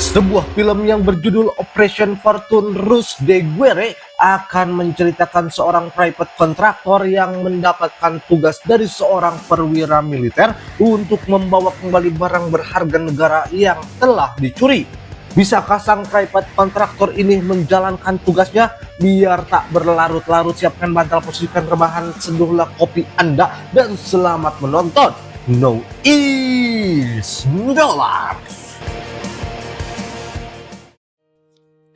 Sebuah film yang berjudul Operation Fortune Ruse de Guerre akan menceritakan seorang private contractor yang mendapatkan tugas dari seorang perwira militer untuk membawa kembali barang berharga negara yang telah dicuri. Bisakah sang private contractor ini menjalankan tugasnya? Biar tak berlarut-larut, siapkan bantal, posisikan rebahan, seduhlah kopi Anda, dan selamat menonton No Is Dollar.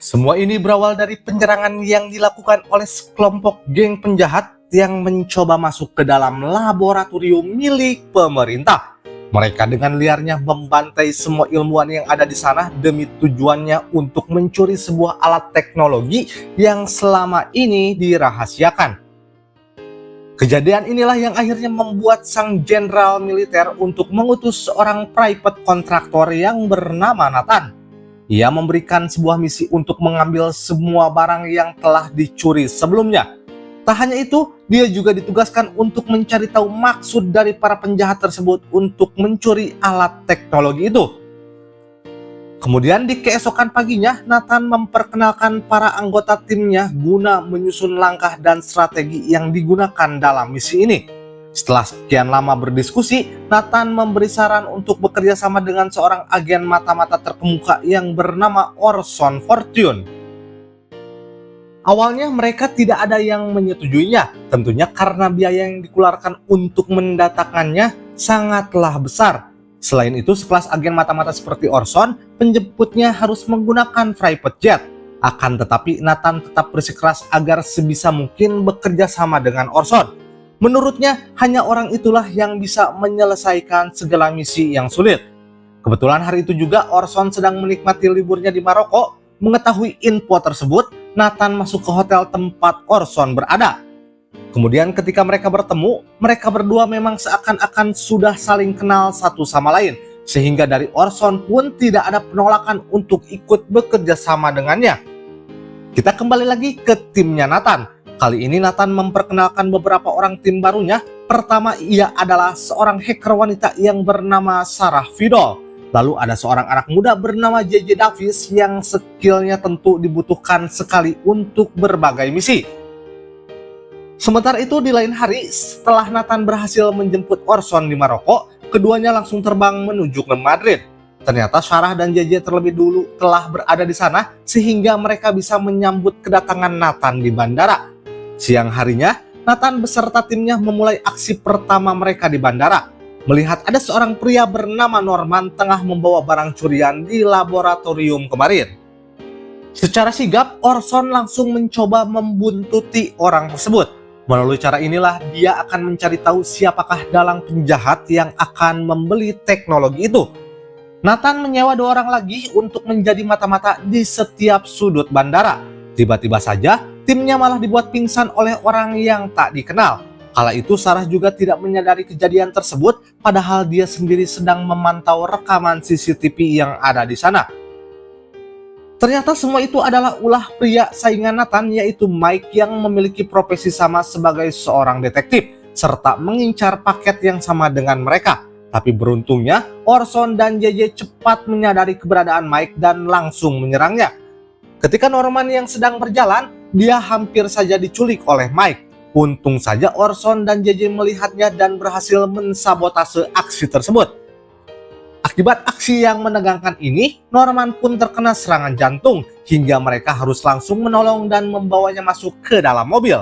Semua ini berawal dari penyerangan yang dilakukan oleh sekelompok geng penjahat yang mencoba masuk ke dalam laboratorium milik pemerintah. Mereka dengan liarnya membantai semua ilmuwan yang ada di sana demi tujuannya untuk mencuri sebuah alat teknologi yang selama ini dirahasiakan. Kejadian inilah yang akhirnya membuat sang jenderal militer untuk mengutus seorang private contractor yang bernama Nathan. Ia memberikan sebuah misi untuk mengambil semua barang yang telah dicuri sebelumnya. Tak hanya itu, dia juga ditugaskan untuk mencari tahu maksud dari para penjahat tersebut untuk mencuri alat teknologi itu. Kemudian di keesokan paginya, Nathan memperkenalkan para anggota timnya guna menyusun langkah dan strategi yang digunakan dalam misi ini. Setelah sekian lama berdiskusi, Nathan memberi saran untuk bekerja sama dengan seorang agen mata-mata terkemuka yang bernama Orson Fortune. Awalnya mereka tidak ada yang menyetujuinya, tentunya karena biaya yang dikeluarkan untuk mendatangkannya sangatlah besar. Selain itu, sekelas agen mata-mata seperti Orson, penjemputnya harus menggunakan private jet. Akan tetapi Nathan tetap bersikeras agar sebisa mungkin bekerja sama dengan Orson. Menurutnya, hanya orang itulah yang bisa menyelesaikan segala misi yang sulit. Kebetulan hari itu juga Orson sedang menikmati liburnya di Maroko. Mengetahui info tersebut, Nathan masuk ke hotel tempat Orson berada. Kemudian ketika mereka bertemu, mereka berdua memang seakan-akan sudah saling kenal satu sama lain. Sehingga dari Orson pun tidak ada penolakan untuk ikut bekerja sama dengannya. Kita kembali lagi ke timnya Nathan. Kali ini Nathan memperkenalkan beberapa orang tim barunya. Pertama, ia adalah seorang hacker wanita yang bernama Sarah Vidal. Lalu ada seorang anak muda bernama JJ Davis yang skillnya tentu dibutuhkan sekali untuk berbagai misi. Sementara itu di lain hari, setelah Nathan berhasil menjemput Orson di Maroko, keduanya langsung terbang menuju ke Madrid. Ternyata Sarah dan JJ terlebih dulu telah berada di sana sehingga mereka bisa menyambut kedatangan Nathan di bandara. Siang harinya, Nathan beserta timnya memulai aksi pertama mereka di bandara. Melihat ada seorang pria bernama Norman tengah membawa barang curian di laboratorium kemarin. Secara sigap, Orson langsung mencoba membuntuti orang tersebut. Melalui cara inilah dia akan mencari tahu siapakah dalang penjahat yang akan membeli teknologi itu. Nathan menyewa 2 orang lagi untuk menjadi mata-mata di setiap sudut bandara. Tiba-tiba saja, timnya malah dibuat pingsan oleh orang yang tak dikenal. Kala itu Sarah juga tidak menyadari kejadian tersebut, padahal dia sendiri sedang memantau rekaman CCTV yang ada di sana. Ternyata semua itu adalah ulah pria saingan Nathan, yaitu Mike, yang memiliki profesi sama sebagai seorang detektif, serta mengincar paket yang sama dengan mereka. Tapi beruntungnya, Orson dan JJ cepat menyadari keberadaan Mike dan langsung menyerangnya. Ketika Norman yang sedang berjalan, dia hampir saja diculik oleh Mike. Untung saja Orson dan JJ melihatnya dan berhasil mensabotase aksi tersebut. Akibat aksi yang menegangkan ini, Norman pun terkena serangan jantung hingga mereka harus langsung menolong dan membawanya masuk ke dalam mobil.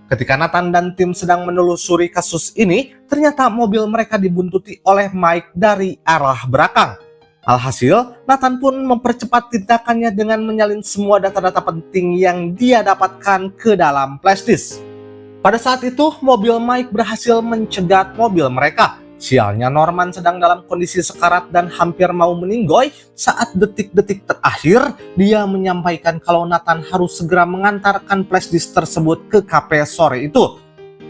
Ketika Nathan dan tim sedang menelusuri kasus ini, ternyata mobil mereka dibuntuti oleh Mike dari arah belakang. Alhasil, Nathan pun mempercepat tindakannya dengan menyalin semua data-data penting yang dia dapatkan ke dalam flash disk. Pada saat itu, mobil Mike berhasil mencegat mobil mereka. Sialnya Norman sedang dalam kondisi sekarat dan hampir mau meninggoy. Saat detik-detik terakhir, dia menyampaikan kalau Nathan harus segera mengantarkan flash disk tersebut ke kafe sore itu.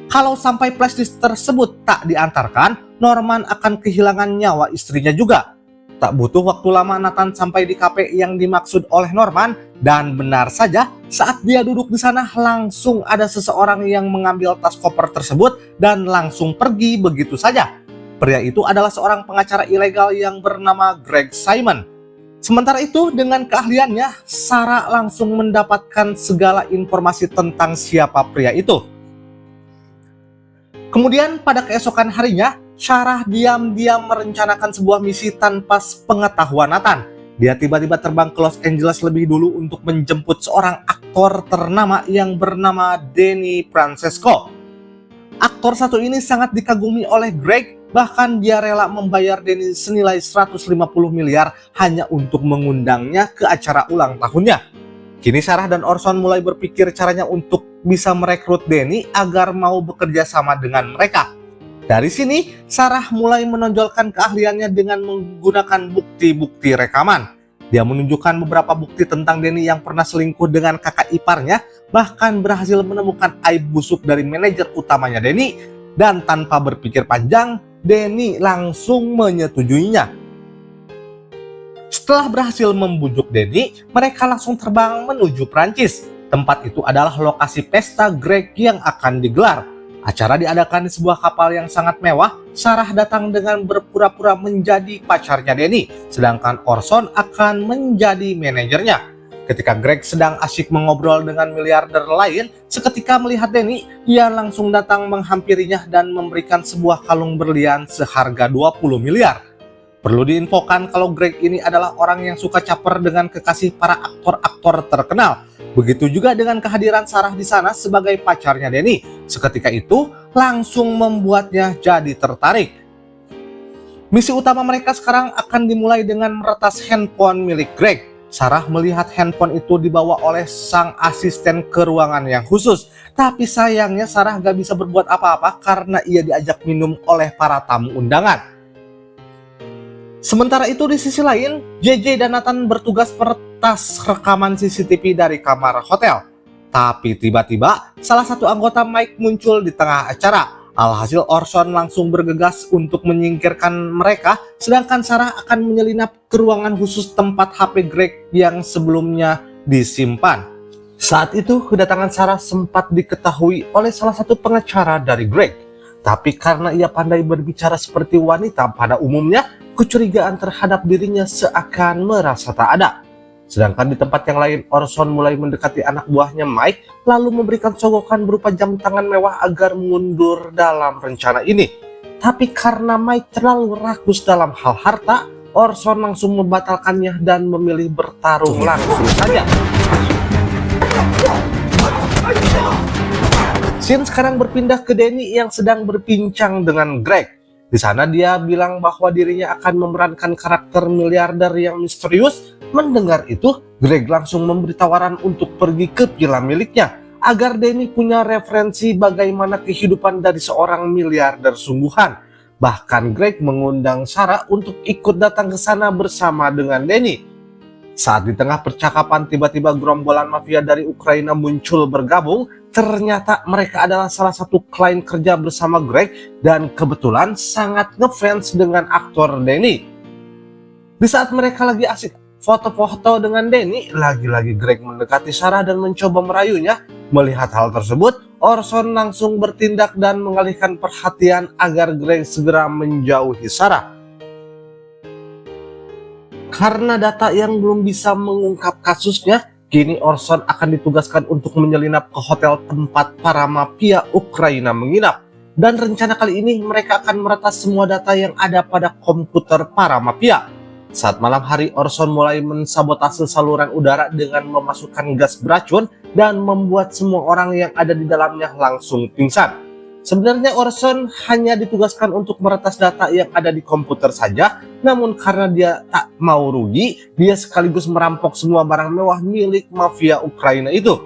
Kalau sampai flash disk tersebut tak diantarkan, Norman akan kehilangan nyawa istrinya juga. Tak butuh waktu lama Nathan sampai di kafe yang dimaksud oleh Norman, dan benar saja saat dia duduk di sana langsung ada seseorang yang mengambil tas koper tersebut dan langsung pergi begitu saja. Pria itu adalah seorang pengacara ilegal yang bernama Greg Simon. Sementara itu, dengan keahliannya, Sarah langsung mendapatkan segala informasi tentang siapa pria itu. Kemudian pada keesokan harinya, Sarah diam-diam merencanakan sebuah misi tanpa pengetahuan Nathan. Dia tiba-tiba terbang ke Los Angeles lebih dulu untuk menjemput seorang aktor ternama yang bernama Danny Francesco. Aktor satu ini sangat dikagumi oleh Greg, bahkan dia rela membayar Danny senilai 150 miliar hanya untuk mengundangnya ke acara ulang tahunnya. Kini Sarah dan Orson mulai berpikir caranya untuk bisa merekrut Danny agar mau bekerja sama dengan mereka. Dari sini, Sarah mulai menonjolkan keahliannya dengan menggunakan bukti-bukti rekaman. Dia menunjukkan beberapa bukti tentang Danny yang pernah selingkuh dengan kakak iparnya, bahkan berhasil menemukan aib busuk dari manajer utamanya Danny, dan tanpa berpikir panjang, Danny langsung menyetujuinya. Setelah berhasil membujuk Danny, mereka langsung terbang menuju Prancis. Tempat itu adalah lokasi pesta Greg yang akan digelar. Acara diadakan di sebuah kapal yang sangat mewah. Sarah datang dengan berpura-pura menjadi pacarnya Danny, sedangkan Orson akan menjadi manajernya. Ketika Greg sedang asyik mengobrol dengan miliarder lain, seketika melihat Danny, ia langsung datang menghampirinya dan memberikan sebuah kalung berlian seharga 20 miliar. Perlu diinfokan kalau Greg ini adalah orang yang suka caper dengan kekasih para aktor-aktor terkenal. Begitu juga dengan kehadiran Sarah di sana sebagai pacarnya Danny. Seketika itu langsung membuatnya jadi tertarik. Misi utama mereka sekarang akan dimulai dengan meretas handphone milik Greg. Sarah melihat handphone itu dibawa oleh sang asisten ke ruangan yang khusus. Tapi sayangnya Sarah gak bisa berbuat apa-apa karena ia diajak minum oleh para tamu undangan. Sementara itu di sisi lain, JJ dan Nathan bertugas meretas rekaman CCTV dari kamar hotel. Tapi tiba-tiba salah satu anggota Mike muncul di tengah acara. Alhasil Orson langsung bergegas untuk menyingkirkan mereka, sedangkan Sarah akan menyelinap ke ruangan khusus tempat HP Greg yang sebelumnya disimpan. Saat itu kedatangan Sarah sempat diketahui oleh salah satu pengacara dari Greg. Tapi karena ia pandai berbicara seperti wanita pada umumnya, kecurigaan terhadap dirinya seakan merasa tak ada. Sedangkan di tempat yang lain, Orson mulai mendekati anak buahnya Mike, lalu memberikan sogokan berupa jam tangan mewah agar mundur dalam rencana ini. Tapi karena Mike terlalu rakus dalam hal harta, Orson langsung membatalkannya dan memilih bertarung langsung saja. Scene sekarang berpindah ke Danny yang sedang berbincang dengan Greg. Di sana dia bilang bahwa dirinya akan memerankan karakter miliarder yang misterius. Mendengar itu, Greg langsung memberi tawaran untuk pergi ke villa miliknya agar Danny punya referensi bagaimana kehidupan dari seorang miliarder sungguhan. Bahkan Greg mengundang Sarah untuk ikut datang ke sana bersama dengan Danny. Saat di tengah percakapan, tiba-tiba gerombolan mafia dari Ukraina muncul bergabung. Ternyata mereka adalah salah satu klien kerja bersama Greg dan kebetulan sangat ngefans dengan aktor Danny. Di saat mereka lagi asik foto-foto dengan Danny, lagi-lagi Greg mendekati Sarah dan mencoba merayunya. Melihat hal tersebut, Orson langsung bertindak dan mengalihkan perhatian agar Greg segera menjauhi Sarah. Karena data yang belum bisa mengungkap kasusnya, kini Orson akan ditugaskan untuk menyelinap ke hotel tempat para mafia Ukraina menginap. Dan rencana kali ini mereka akan meretas semua data yang ada pada komputer para mafia. Saat malam hari, Orson mulai mensabotase saluran udara dengan memasukkan gas beracun dan membuat semua orang yang ada di dalamnya langsung pingsan. Sebenarnya Orson hanya ditugaskan untuk meretas data yang ada di komputer saja, namun karena dia tak mau rugi, dia sekaligus merampok semua barang mewah milik mafia Ukraina itu.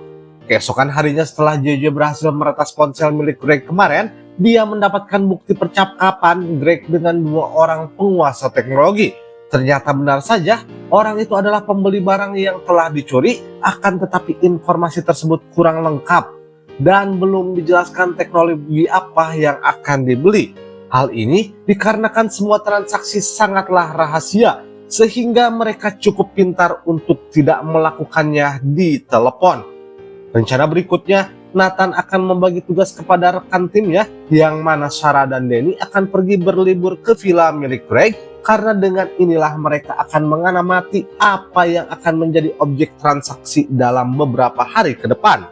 Keesokan harinya setelah JJ berhasil meretas ponsel milik Greg kemarin, dia mendapatkan bukti percakapan Greg dengan dua orang penguasa teknologi. Ternyata benar saja, orang itu adalah pembeli barang yang telah dicuri, akan tetapi informasi tersebut kurang lengkap dan belum dijelaskan teknologi apa yang akan dibeli. Hal ini dikarenakan semua transaksi sangatlah rahasia, sehingga mereka cukup pintar untuk tidak melakukannya di telepon. Rencana berikutnya, Nathan akan membagi tugas kepada rekan timnya, yang mana Sarah dan Danny akan pergi berlibur ke villa milik Greg karena dengan inilah mereka akan mengamati apa yang akan menjadi objek transaksi dalam beberapa hari ke depan.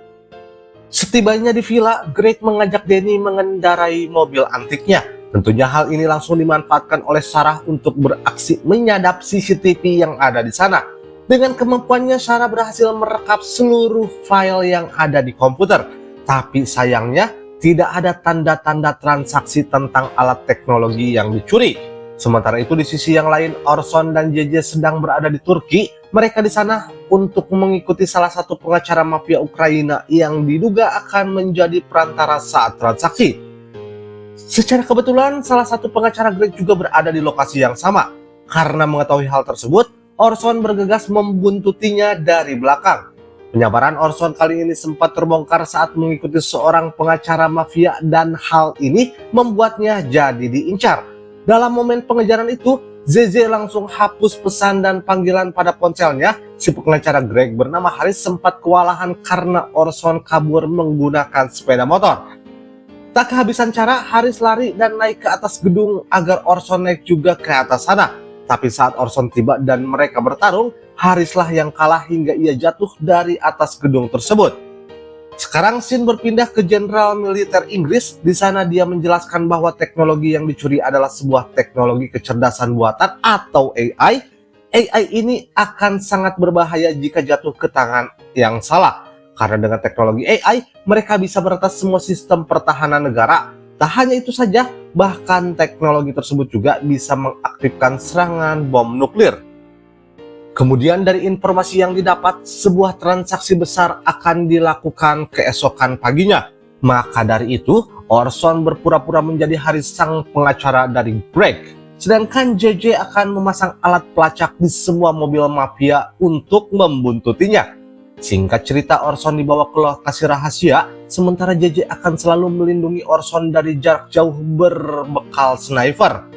Setibanya di villa, Greg mengajak Danny mengendarai mobil antiknya. Tentunya hal ini langsung dimanfaatkan oleh Sarah untuk beraksi menyadap CCTV yang ada di sana. Dengan kemampuannya, Sarah berhasil merekam seluruh file yang ada di komputer. Tapi sayangnya, tidak ada tanda-tanda transaksi tentang alat teknologi yang dicuri. Sementara itu di sisi yang lain, Orson dan JJ sedang berada di Turki. Mereka di sana untuk mengikuti salah satu pengacara mafia Ukraina yang diduga akan menjadi perantara saat transaksi. Secara kebetulan, salah satu pengacara Greg juga berada di lokasi yang sama. Karena mengetahui hal tersebut, Orson bergegas membuntutinya dari belakang. Penyabaran Orson kali ini sempat terbongkar saat mengikuti seorang pengacara mafia dan hal ini membuatnya jadi diincar. Dalam momen pengejaran itu, ZZ langsung hapus pesan dan panggilan pada ponselnya. Si pengacara Greg bernama Haris sempat kewalahan karena Orson kabur menggunakan sepeda motor. Tak kehabisan cara, Haris lari dan naik ke atas gedung agar Orson naik juga ke atas sana. Tapi saat Orson tiba dan mereka bertarung, Harislah yang kalah hingga ia jatuh dari atas gedung tersebut. Sekarang scene berpindah ke Jenderal Militer Inggris. Di sana dia menjelaskan bahwa teknologi yang dicuri adalah sebuah teknologi kecerdasan buatan atau AI. AI ini akan sangat berbahaya jika jatuh ke tangan yang salah. Karena dengan teknologi AI, mereka bisa meretas semua sistem pertahanan negara. Tak hanya itu saja, bahkan teknologi tersebut juga bisa mengaktifkan serangan bom nuklir. Kemudian dari informasi yang didapat, sebuah transaksi besar akan dilakukan keesokan paginya. Maka dari itu, Orson berpura-pura menjadi Haris sang pengacara dari Greg. Sedangkan JJ akan memasang alat pelacak di semua mobil mafia untuk membuntutinya. Singkat cerita, Orson dibawa ke lokasi rahasia, sementara JJ akan selalu melindungi Orson dari jarak jauh berbekal sniper.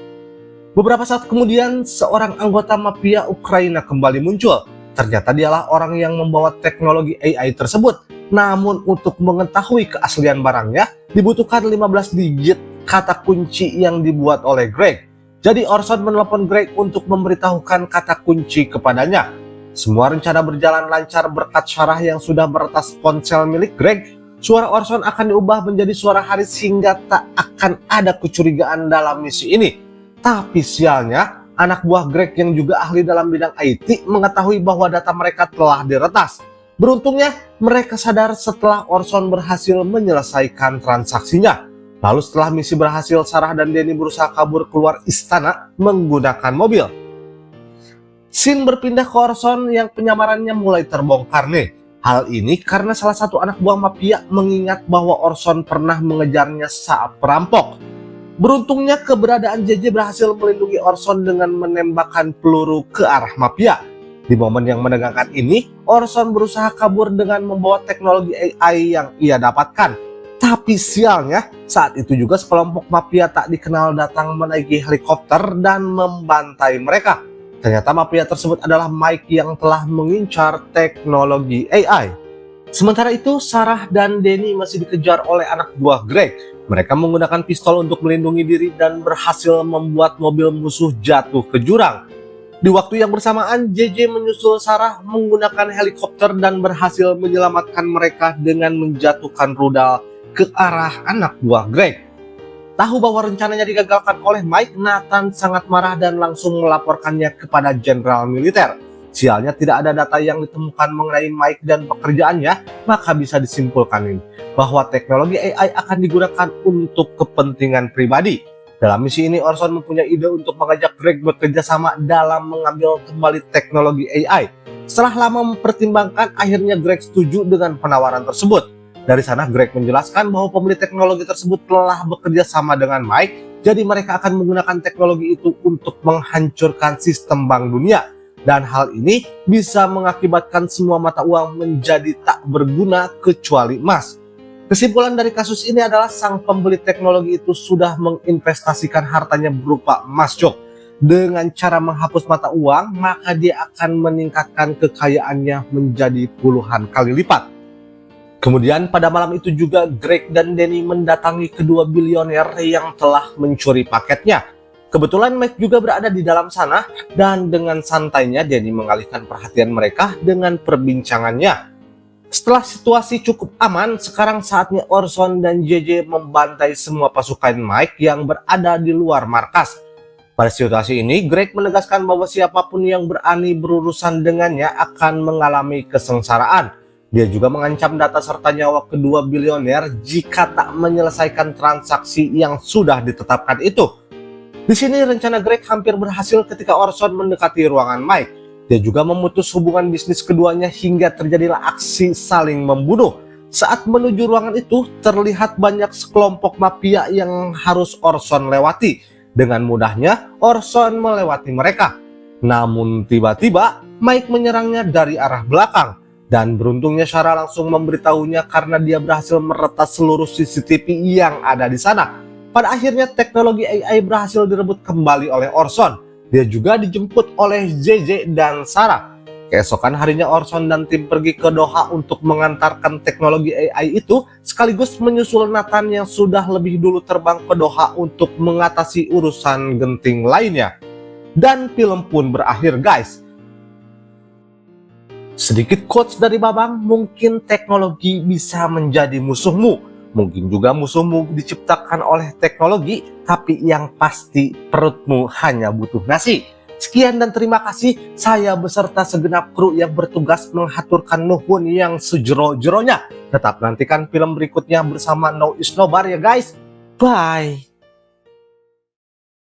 Beberapa saat kemudian, seorang anggota mafia Ukraina kembali muncul. Ternyata dialah orang yang membawa teknologi AI tersebut. Namun untuk mengetahui keaslian barangnya, dibutuhkan 15 digit kata kunci yang dibuat oleh Greg. Jadi Orson menelpon Greg untuk memberitahukan kata kunci kepadanya. Semua rencana berjalan lancar berkat Sarah yang sudah meretas ponsel milik Greg. Suara Orson akan diubah menjadi suara Haris hingga tak akan ada kecurigaan dalam misi ini. Tapi sialnya, anak buah Greg yang juga ahli dalam bidang IT mengetahui bahwa data mereka telah diretas. Beruntungnya, mereka sadar setelah Orson berhasil menyelesaikan transaksinya. Lalu setelah misi berhasil, Sarah dan Danny berusaha kabur keluar istana menggunakan mobil. Scene berpindah ke Orson yang penyamarannya mulai terbongkar nih. Hal ini karena salah satu anak buah mafia mengingat bahwa Orson pernah mengejarnya saat perampok. Beruntungnya keberadaan JJ berhasil melindungi Orson dengan menembakkan peluru ke arah mafia. Di momen yang menegangkan ini, Orson berusaha kabur dengan membawa teknologi AI yang ia dapatkan. Tapi sialnya, saat itu juga sekelompok mafia tak dikenal datang menaiki helikopter dan membantai mereka. Ternyata mafia tersebut adalah Mike yang telah mengincar teknologi AI. Sementara itu, Sarah dan Danny masih dikejar oleh anak buah Greg. Mereka menggunakan pistol untuk melindungi diri dan berhasil membuat mobil musuh jatuh ke jurang. Di waktu yang bersamaan, JJ menyusul Sarah menggunakan helikopter dan berhasil menyelamatkan mereka dengan menjatuhkan rudal ke arah anak buah Greg. Tahu bahwa rencananya digagalkan oleh Mike, Nathan sangat marah dan langsung melaporkannya kepada Jenderal Militer. Sialnya tidak ada data yang ditemukan mengenai Mike dan pekerjaannya, maka bisa disimpulkan ini bahwa teknologi AI akan digunakan untuk kepentingan pribadi. Dalam misi ini, Orson mempunyai ide untuk mengajak Greg bekerja sama dalam mengambil kembali teknologi AI. Setelah lama mempertimbangkan, akhirnya Greg setuju dengan penawaran tersebut. Dari sana, Greg menjelaskan bahwa pembeli teknologi tersebut telah bekerja sama dengan Mike, jadi mereka akan menggunakan teknologi itu untuk menghancurkan sistem bank dunia. Dan hal ini bisa mengakibatkan semua mata uang menjadi tak berguna kecuali emas. Kesimpulan dari kasus ini adalah sang pembeli teknologi itu sudah menginvestasikan hartanya berupa emas, Cok. Dengan cara menghapus mata uang, maka dia akan meningkatkan kekayaannya menjadi puluhan kali lipat. Kemudian pada malam itu juga Greg dan Danny mendatangi kedua bilioner yang telah mencuri paketnya. Kebetulan Mike juga berada di dalam sana dan dengan santainya Danny mengalihkan perhatian mereka dengan perbincangannya. Setelah situasi cukup aman, sekarang saatnya Orson dan JJ membantai semua pasukan Mike yang berada di luar markas. Pada situasi ini, Greg menegaskan bahwa siapapun yang berani berurusan dengannya akan mengalami kesengsaraan. Dia juga mengancam data serta nyawa kedua bilioner jika tak menyelesaikan transaksi yang sudah ditetapkan itu. Di sini rencana Greg hampir berhasil ketika Orson mendekati ruangan Mike. Dia juga memutus hubungan bisnis keduanya hingga terjadilah aksi saling membunuh. Saat menuju ruangan itu, terlihat banyak sekelompok mafia yang harus Orson lewati. Dengan mudahnya, Orson melewati mereka. Namun tiba-tiba, Mike menyerangnya dari arah belakang. Dan beruntungnya Sarah langsung memberitahunya karena dia berhasil meretas seluruh CCTV yang ada di sana. Pada akhirnya teknologi AI berhasil direbut kembali oleh Orson. Dia juga dijemput oleh JJ dan Sarah. Keesokan harinya Orson dan tim pergi ke Doha untuk mengantarkan teknologi AI itu sekaligus menyusul Nathan yang sudah lebih dulu terbang ke Doha untuk mengatasi urusan genting lainnya. Dan film pun berakhir guys. Sedikit quotes dari Babang, mungkin teknologi bisa menjadi musuhmu. Mungkin juga musuhmu diciptakan oleh teknologi, tapi yang pasti perutmu hanya butuh nasi. Sekian dan terima kasih, saya beserta segenap kru yang bertugas menghaturkan nuhun yang sejero-jeronya. Tetap nantikan film berikutnya bersama No Is Nobar ya guys. Bye.